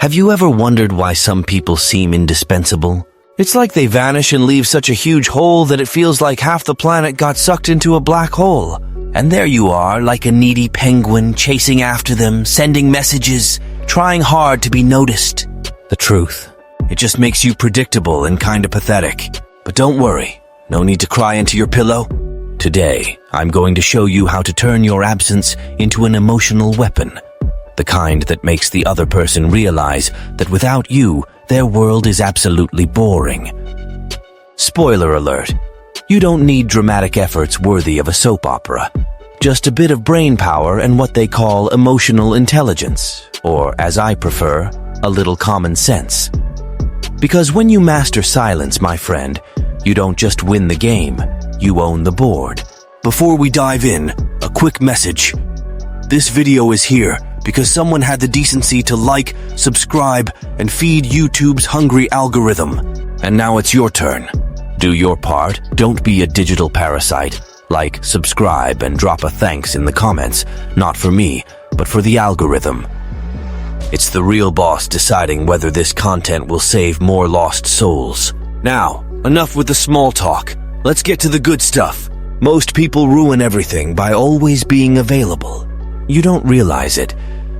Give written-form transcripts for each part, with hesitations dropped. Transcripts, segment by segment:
Have you ever wondered why some people seem indispensable? It's like they vanish and leave such a huge hole that it feels like half the planet got sucked into a black hole. And there you are, like a needy penguin, chasing after them, sending messages, trying hard to be noticed. The truth, it just makes you predictable and kinda pathetic. But don't worry, no need to cry into your pillow. Today, I'm going to show you how to turn your absence into an emotional weapon. The kind that makes the other person realize that without you, their world is absolutely boring. Spoiler alert, you don't need dramatic efforts worthy of a soap opera. Just a bit of brain power and what they call emotional intelligence, or as I prefer, a little common sense. Because when you master silence, my friend, you don't just win the game, you own the board. Before we dive in, a quick message. This video is here because someone had the decency to like, subscribe, and feed YouTube's hungry algorithm. And now it's your turn. Do your part, don't be a digital parasite. Like, subscribe, and drop a thanks in the comments. Not for me, but for the algorithm. It's the real boss deciding whether this content will save more lost souls. Now, enough with the small talk. Let's get to the good stuff. Most people ruin everything by always being available. You don't realize it,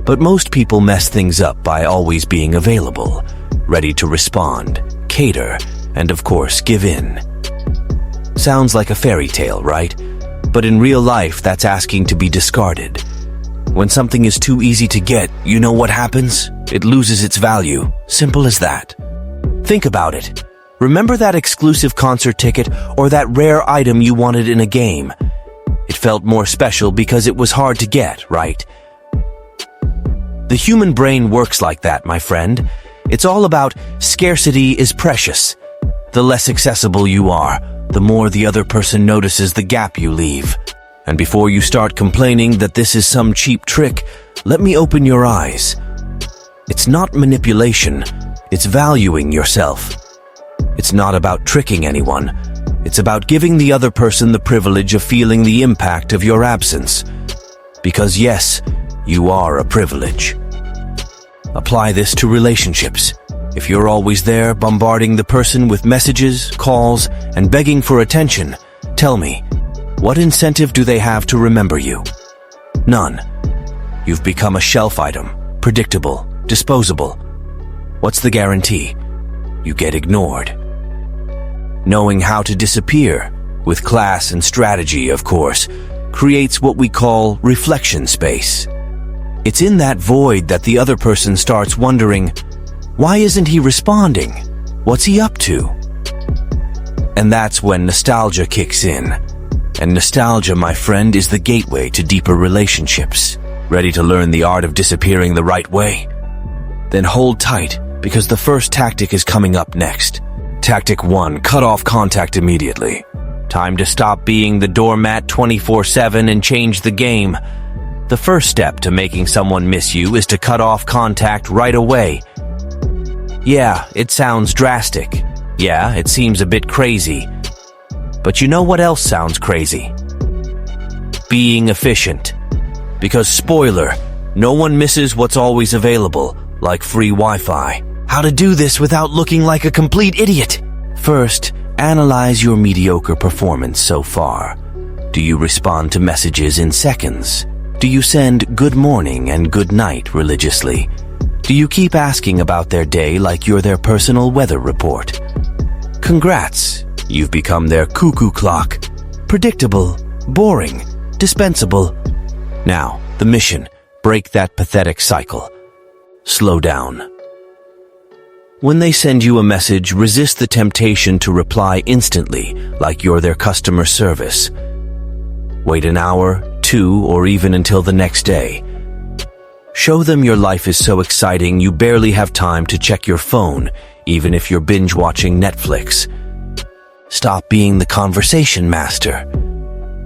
but most people mess things up by always being available, ready to respond, cater, and of course give in. Sounds like a fairy tale, right? But in real life, that's asking to be discarded. When something is too easy to get, you know what happens? It loses its value. Simple as that. Think about it. Remember that exclusive concert ticket or that rare item you wanted in a game? It felt more special because it was hard to get, right? The human brain works like that, my friend. It's all about scarcity is precious. The less accessible you are, the more the other person notices the gap you leave. And before you start complaining that this is some cheap trick, let me open your eyes. It's not manipulation, it's valuing yourself. It's not about tricking anyone. It's about giving the other person the privilege of feeling the impact of your absence. Because yes, you are a privilege. Apply this to relationships. If you're always there, bombarding the person with messages, calls, and begging for attention, tell me, what incentive do they have to remember you? None. You've become a shelf item, predictable, disposable. What's the guarantee? You get ignored. Knowing how to disappear, with class and strategy, of course, creates what we call reflection space. It's in that void that the other person starts wondering, why isn't he responding? What's he up to? And that's when nostalgia kicks in. And nostalgia, my friend, is the gateway to deeper relationships. Ready to learn the art of disappearing the right way? Then hold tight, because the first tactic is coming up next. Tactic 1, cut off contact immediately. Time to stop being the doormat 24/7 and change the game. The first step to making someone miss you is to cut off contact right away. Yeah, it sounds drastic. Yeah, it seems a bit crazy. But you know what else sounds crazy? Being efficient. Because spoiler, no one misses what's always available, like free Wi-Fi. How to do this without looking like a complete idiot? First, analyze your mediocre performance so far. Do you respond to messages in seconds? Do you send good morning and good night religiously? Do you keep asking about their day like you're their personal weather report? Congrats, you've become their cuckoo clock. Predictable, boring, dispensable. Now, the mission, break that pathetic cycle. Slow down. When they send you a message, resist the temptation to reply instantly, like you're their customer service. Wait an hour, 2, or even until the next day. Show them your life is so exciting you barely have time to check your phone, even if you're binge-watching Netflix. Stop being the conversation master.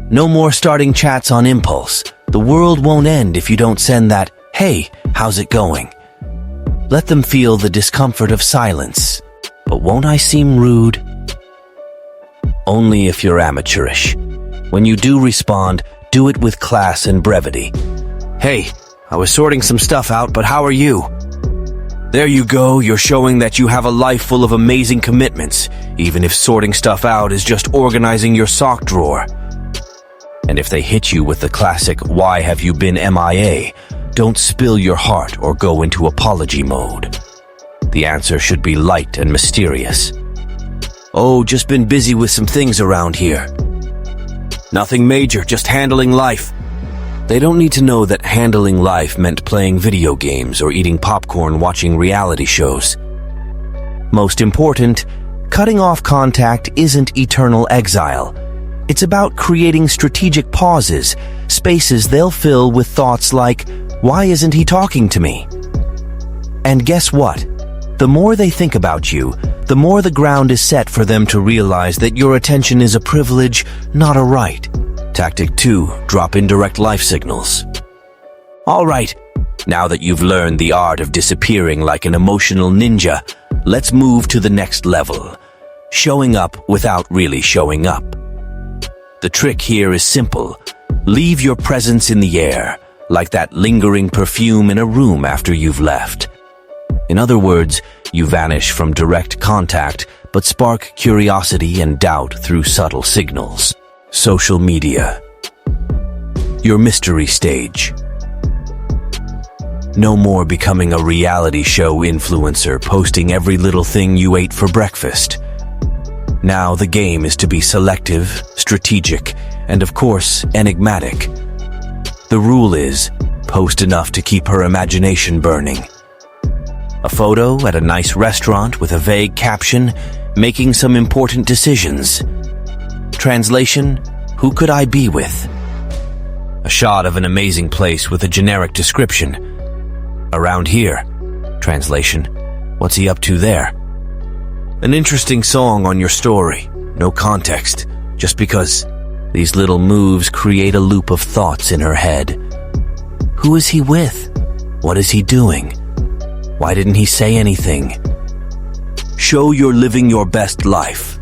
No more starting chats on impulse. The world won't end if you don't send that, "Hey, how's it going?" Let them feel the discomfort of silence. But won't I seem rude? Only if you're amateurish. When you do respond, do it with class and brevity. "Hey, I was sorting some stuff out, but how are you?" There you go, you're showing that you have a life full of amazing commitments, even if sorting stuff out is just organizing your sock drawer. And if they hit you with the classic, "Why have you been MIA?" don't spill your heart or go into apology mode. The answer should be light and mysterious. "Oh, just been busy with some things around here." Nothing major, just handling life. They don't need to know that handling life meant playing video games or eating popcorn watching reality shows. Most important, cutting off contact isn't eternal exile. It's about creating strategic pauses, spaces they'll fill with thoughts like, "Why isn't he talking to me?" And guess what? The more they think about you, the more the ground is set for them to realize that your attention is a privilege, not a right. Tactic 2, drop indirect life signals. All right, now that you've learned the art of disappearing like an emotional ninja, let's move to the next level. Showing up without really showing up. The trick here is simple. Leave your presence in the air, like that lingering perfume in a room after you've left. In other words, you vanish from direct contact, but spark curiosity and doubt through subtle signals. Social media. Your mystery stage. No more becoming a reality show influencer posting every little thing you ate for breakfast. Now the game is to be selective, strategic, and of course, enigmatic. The rule is, post enough to keep her imagination burning. A photo at a nice restaurant with a vague caption, making some important decisions. Translation, who could I be with? A shot of an amazing place with a generic description. Around here. Translation, what's he up to there? An interesting song on your story. No context, just because. These little moves create a loop of thoughts in her head. Who is he with? What is he doing? Why didn't he say anything? Show you're living your best life.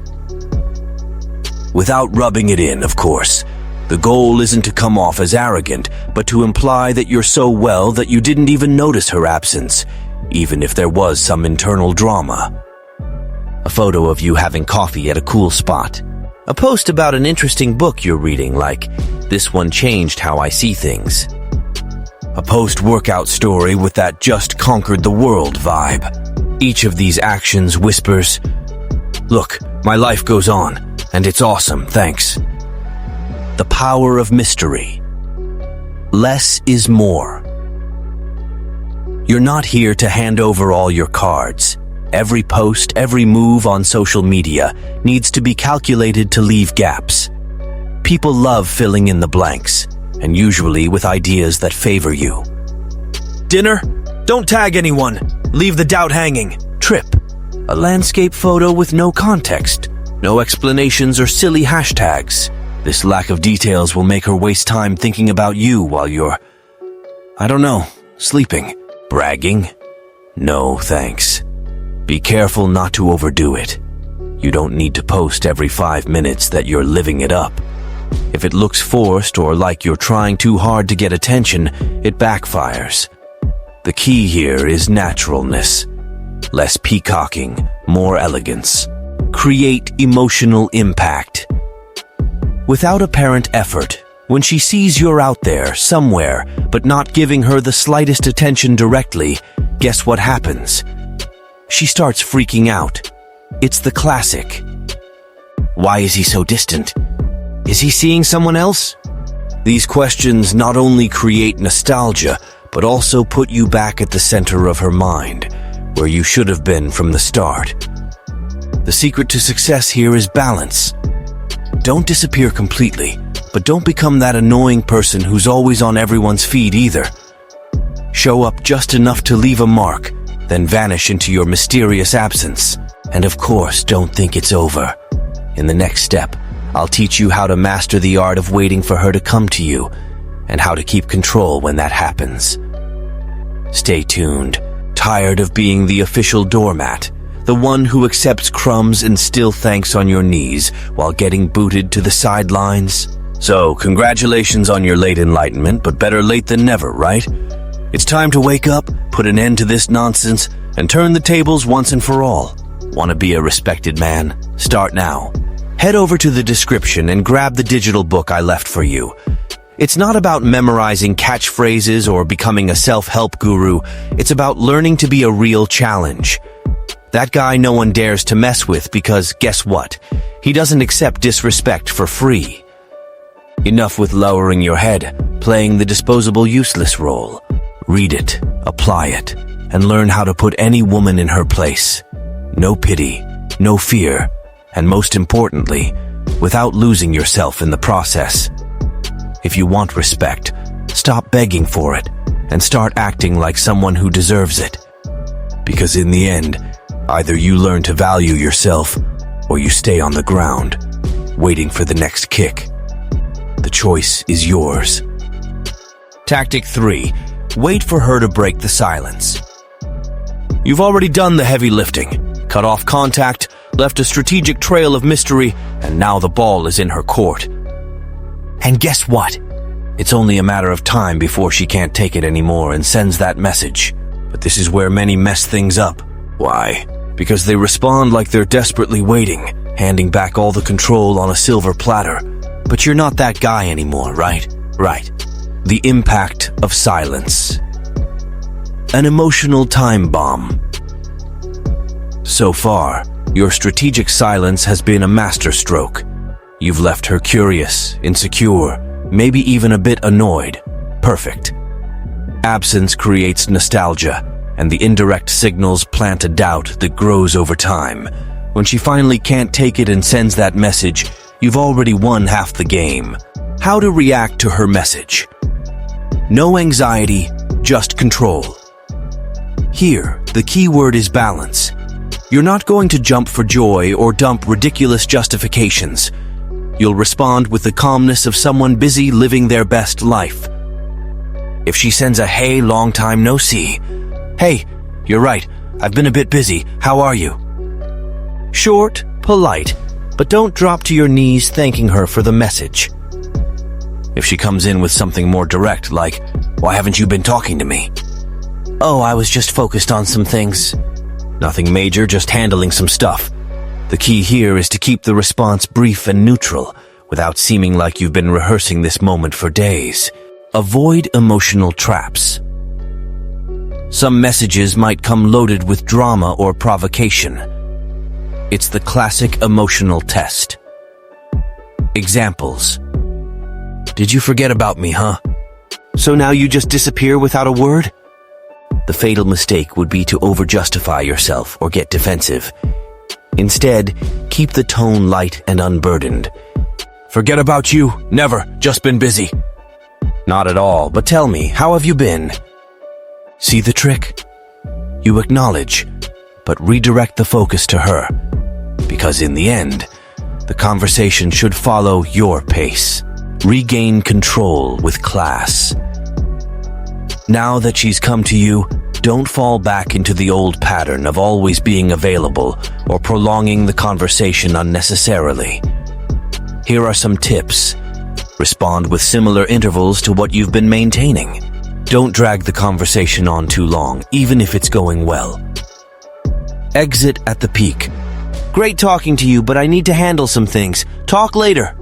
Without rubbing it in, of course. The goal isn't to come off as arrogant, but to imply that you're so well that you didn't even notice her absence, even if there was some internal drama. A photo of you having coffee at a cool spot. A post about an interesting book you're reading, like, "This one changed how I see things." A post-workout story with that just conquered the world vibe. Each of these actions whispers, "Look, my life goes on. And it's awesome, thanks." The power of mystery. Less is more. You're not here to hand over all your cards. Every post, every move on social media needs to be calculated to leave gaps. People love filling in the blanks, and usually with ideas that favor you. Dinner? Don't tag anyone. Leave the doubt hanging. Trip. A landscape photo with no context. No explanations or silly hashtags. This lack of details will make her waste time thinking about you while you're, sleeping. Bragging? No, thanks. Be careful not to overdo it. You don't need to post every 5 minutes that you're living it up. If it looks forced or like you're trying too hard to get attention, it backfires. The key here is naturalness. Less peacocking, more elegance. Create emotional impact. Without apparent effort, when she sees you're out there, somewhere, but not giving her the slightest attention directly, guess what happens? She starts freaking out. It's the classic. Why is he so distant? Is he seeing someone else? These questions not only create nostalgia, but also put you back at the center of her mind, where you should have been from the start. The secret to success here is balance. Don't disappear completely, but don't become that annoying person who's always on everyone's feed either. Show up just enough to leave a mark, then vanish into your mysterious absence. And of course, don't think it's over. In the next step, I'll teach you how to master the art of waiting for her to come to you, and how to keep control when that happens. Stay tuned. Tired of being the official doormat? The one who accepts crumbs and still thanks on your knees while getting booted to the sidelines? So, congratulations on your late enlightenment, but better late than never, right? It's time to wake up, put an end to this nonsense, and turn the tables once and for all. Want to be a respected man? Start now. Head over to the description and grab the digital book I left for you. It's not about memorizing catchphrases or becoming a self-help guru. It's about learning to be a real challenge. That guy no one dares to mess with because, guess what? He doesn't accept disrespect for free. Enough with lowering your head, playing the disposable useless role. Read it, apply it, and learn how to put any woman in her place. No pity, no fear, and most importantly, without losing yourself in the process. If you want respect, stop begging for it and start acting like someone who deserves it. Because in the end, either you learn to value yourself or you stay on the ground, waiting for the next kick. The choice is yours. Tactic 3. Wait for her to break the silence. You've already done the heavy lifting, cut off contact, left a strategic trail of mystery, and now the ball is in her court. And guess what? It's only a matter of time before she can't take it anymore and sends that message. But this is where many mess things up. Why? Because they respond like they're desperately waiting, handing back all the control on a silver platter. But you're not that guy anymore, right? Right. The impact of silence. An emotional time bomb. So far, your strategic silence has been a masterstroke. You've left her curious, insecure, maybe even a bit annoyed. Perfect. Absence creates nostalgia, and the indirect signals plant a doubt that grows over time. When she finally can't take it and sends that message, you've already won half the game. How to react to her message. No anxiety, just control. Here, the key word is balance. You're not going to jump for joy or dump ridiculous justifications. You'll respond with the calmness of someone busy living their best life. If she sends a "Hey, long time no see," "Hey, you're right, I've been a bit busy, how are you?" Short, polite, but don't drop to your knees thanking her for the message. If she comes in with something more direct, like, "Why haven't you been talking to me?" "Oh, I was just focused on some things." Nothing major, just handling some stuff. The key here is to keep the response brief and neutral, without seeming like you've been rehearsing this moment for days. Avoid emotional traps. Some messages might come loaded with drama or provocation. It's the classic emotional test. Examples. "Did you forget about me, huh? So now you just disappear without a word?" The fatal mistake would be to over-justify yourself or get defensive. Instead, keep the tone light and unburdened. "Forget about you? Never. Just been busy." "Not at all, but tell me, how have you been?" See the trick? You acknowledge, but redirect the focus to her. Because in the end, the conversation should follow your pace. Regain control with class. Now that she's come to you, don't fall back into the old pattern of always being available or prolonging the conversation unnecessarily. Here are some tips. Respond with similar intervals to what you've been maintaining. Don't drag the conversation on too long, even if it's going well. Exit at the peak. "Great talking to you, but I need to handle some things. Talk later."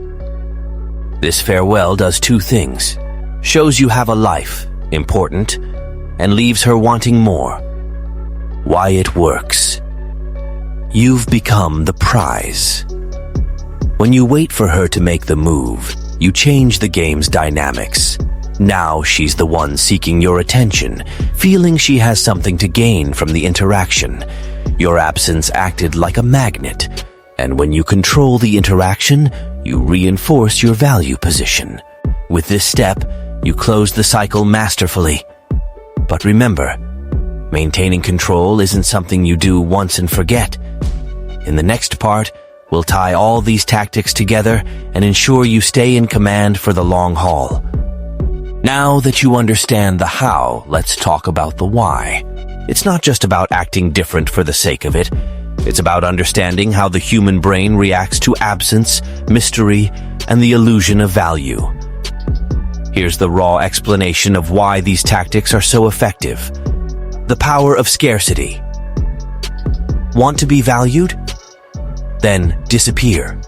This farewell does two things. Shows you have a life, important, and leaves her wanting more. Why it works. You've become the prize. When you wait for her to make the move, you change the game's dynamics. Now she's the one seeking your attention, feeling she has something to gain from the interaction. Your absence acted like a magnet, and when you control the interaction, you reinforce your value position. With this step, you close the cycle masterfully. But remember, maintaining control isn't something you do once and forget. In the next part, we'll tie all these tactics together and ensure you stay in command for the long haul. Now that you understand the how, let's talk about the why. It's not just about acting different for the sake of it. It's about understanding how the human brain reacts to absence, mystery, and the illusion of value. Here's the raw explanation of why these tactics are so effective. The power of scarcity. Want to be valued? Then disappear.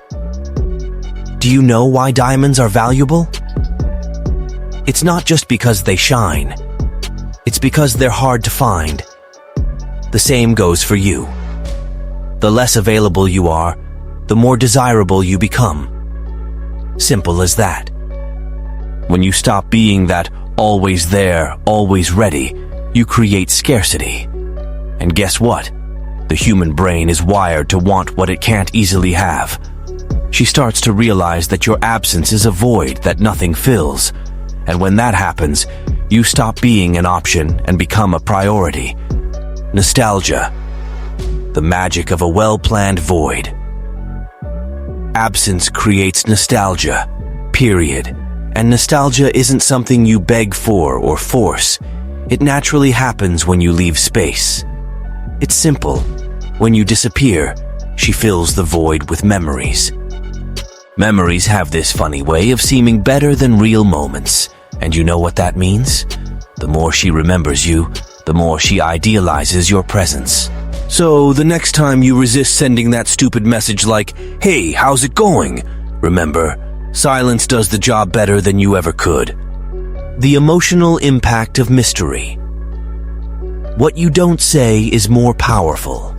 Do you know why diamonds are valuable? It's not just because they shine. It's because they're hard to find. The same goes for you. The less available you are, the more desirable you become. Simple as that. When you stop being that always there, always ready, you create scarcity. And guess what? The human brain is wired to want what it can't easily have. She starts to realize that your absence is a void that nothing fills. And when that happens, you stop being an option and become a priority. Nostalgia. The magic of a well-planned void. Absence creates nostalgia, period. And nostalgia isn't something you beg for or force. It naturally happens when you leave space. It's simple. When you disappear, she fills the void with memories. Memories have this funny way of seeming better than real moments. And you know what that means? The more she remembers you, the more she idealizes your presence. So the next time you resist sending that stupid message like, "Hey, how's it going?" remember, silence does the job better than you ever could. The emotional impact of mystery. What you don't say is more powerful.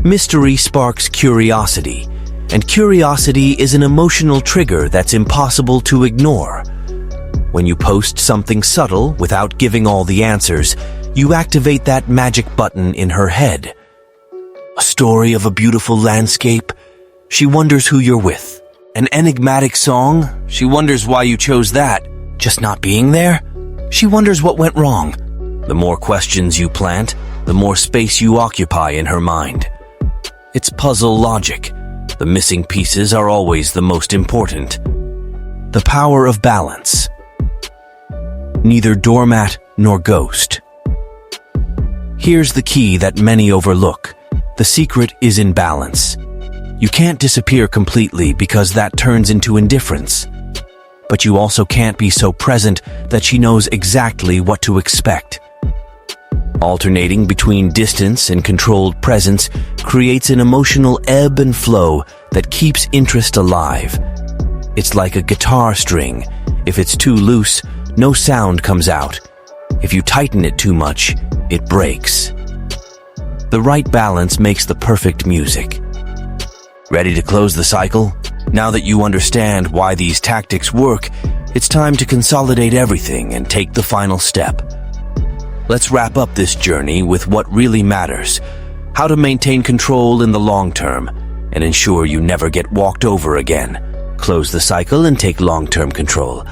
Mystery sparks curiosity, and curiosity is an emotional trigger that's impossible to ignore. When you post something subtle without giving all the answers, you activate that magic button in her head. A story of a beautiful landscape? She wonders who you're with. An enigmatic song? She wonders why you chose that. Just not being there? She wonders what went wrong. The more questions you plant, the more space you occupy in her mind. It's puzzle logic. The missing pieces are always the most important. The power of balance. Neither doormat nor ghost. Here's the key that many overlook. The secret is in balance. You can't disappear completely because that turns into indifference. But you also can't be so present that she knows exactly what to expect. Alternating between distance and controlled presence creates an emotional ebb and flow that keeps interest alive. It's like a guitar string. If it's too loose, no sound comes out. If you tighten it too much, it breaks. The right balance makes the perfect music. Ready to close the cycle? Now that you understand why these tactics work, it's time to consolidate everything and take the final step. Let's wrap up this journey with what really matters: how to maintain control in the long term and ensure you never get walked over again. Close the cycle and take long-term control.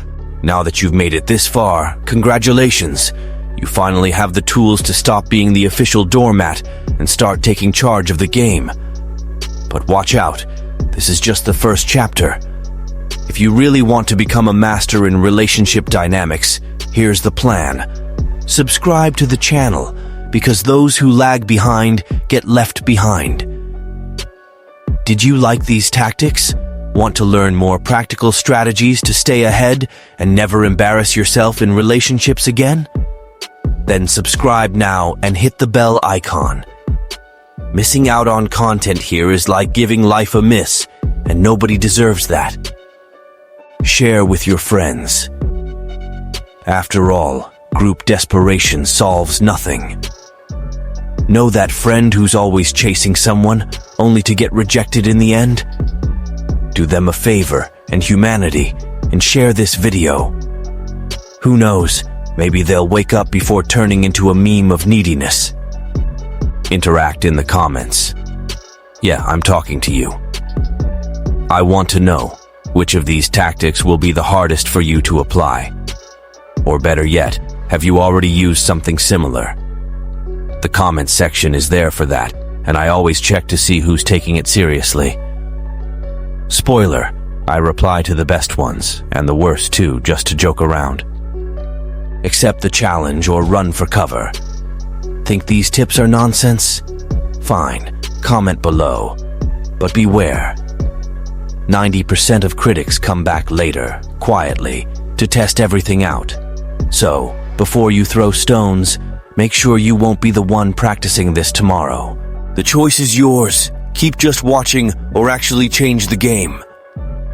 Now that you've made it this far, congratulations! You finally have the tools to stop being the official doormat and start taking charge of the game. But watch out, this is just the first chapter. If you really want to become a master in relationship dynamics, here's the plan. Subscribe to the channel, because those who lag behind get left behind. Did you like these tactics? Want to learn more practical strategies to stay ahead and never embarrass yourself in relationships again? Then subscribe now and hit the bell icon. Missing out on content here is like giving life a miss, and nobody deserves that. Share with your friends. After all, group desperation solves nothing. Know that friend who's always chasing someone, only to get rejected in the end? Do them a favor and humanity and share this video. Who knows, maybe they'll wake up before turning into a meme of neediness. Interact in the comments. Yeah, I'm talking to you. I want to know which of these tactics will be the hardest for you to apply. Or better yet, have you already used something similar? The comments section is there for that, and I always check to see who's taking it seriously. Spoiler, I reply to the best ones, and the worst too, just to joke around. Accept the challenge or run for cover. Think these tips are nonsense? Fine, comment below. But beware. 90% of critics come back later, quietly, to test everything out. So, before you throw stones, make sure you won't be the one practicing this tomorrow. The choice is yours. Keep just watching or actually change the game.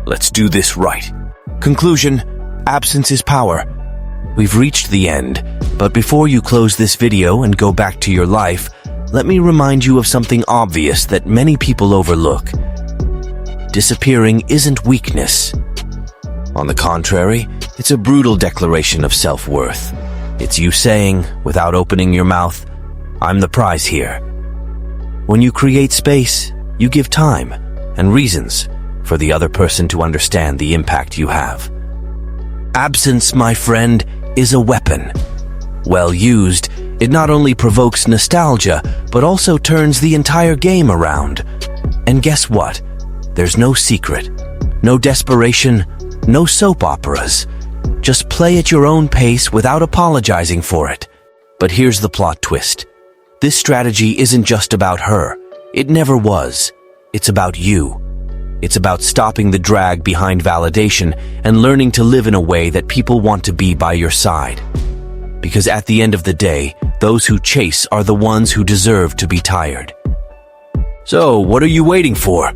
Let's do this right. Conclusion: absence is power. We've reached the end, but before you close this video and go back to your life, let me remind you of something obvious that many people overlook. Disappearing isn't weakness. On the contrary, it's a brutal declaration of self-worth. It's you saying, without opening your mouth, "I'm the prize here." When you create space, you give time and reasons for the other person to understand the impact you have. Absence, my friend, is a weapon. Well used, it not only provokes nostalgia, but also turns the entire game around. And guess what? There's no secret, no desperation, no soap operas. Just play at your own pace without apologizing for it. But here's the plot twist. This strategy isn't just about her. It never was. It's about you. It's about stopping the drag behind validation and learning to live in a way that people want to be by your side. Because at the end of the day, those who chase are the ones who deserve to be tired. So, what are you waiting for?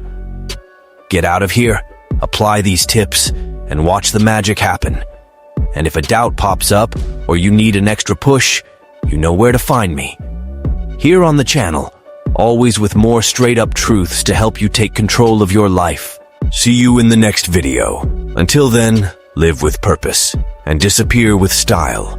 Get out of here, apply these tips, and watch the magic happen. And if a doubt pops up, or you need an extra push, you know where to find me. Here on the channel, always with more straight-up truths to help you take control of your life. See you in the next video. Until then, live with purpose and disappear with style.